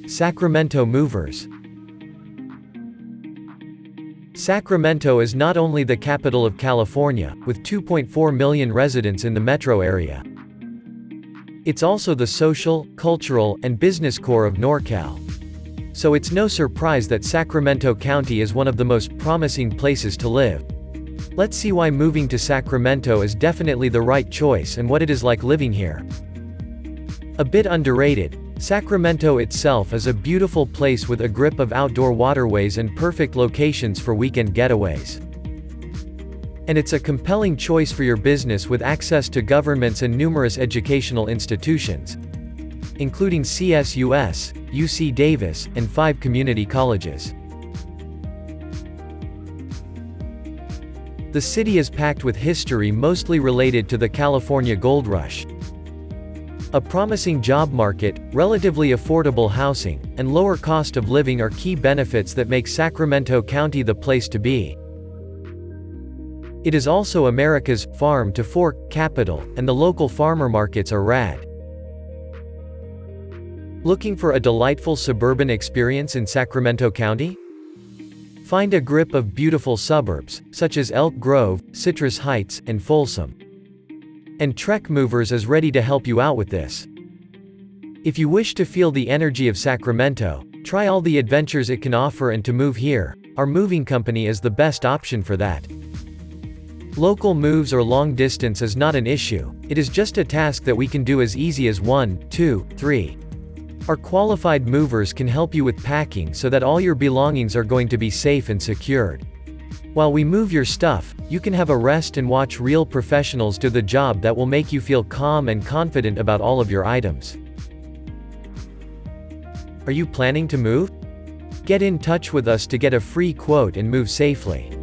Sacramento Movers. Sacramento is not only the capital of California, with 2.4 million residents in the metro area. It's also the social, cultural, and business core of NorCal. So it's no surprise that Sacramento County is one of the most promising places to live. Let's see why moving to Sacramento is definitely the right choice and what it is like living here. A bit underrated, Sacramento itself is a beautiful place with a grip of outdoor waterways and perfect locations for weekend getaways. And it's a compelling choice for your business with access to governments and numerous educational institutions, including CSUS, UC Davis, and 5 community colleges. The city is packed with history mostly related to the California Gold Rush. A promising job market, relatively affordable housing, and lower cost of living are key benefits that make Sacramento County the place to be. It is also America's farm-to-fork capital, and the local farmer markets are rad. Looking for a delightful suburban experience in Sacramento County? Find a grip of beautiful suburbs, such as Elk Grove, Citrus Heights, and Folsom. And TrekMovers is ready to help you out with this. If you wish to feel the energy of Sacramento, try all the adventures it can offer and to move here, our moving company is the best option for that. Local moves or long distance is not an issue, it is just a task that we can do as easy as 1, 2, 3. Our qualified movers can help you with packing so that all your belongings are going to be safe and secured. While we move your stuff, you can have a rest and watch real professionals do the job that will make you feel calm and confident about all of your items. Are you planning to move? Get in touch with us to get a free quote and move safely.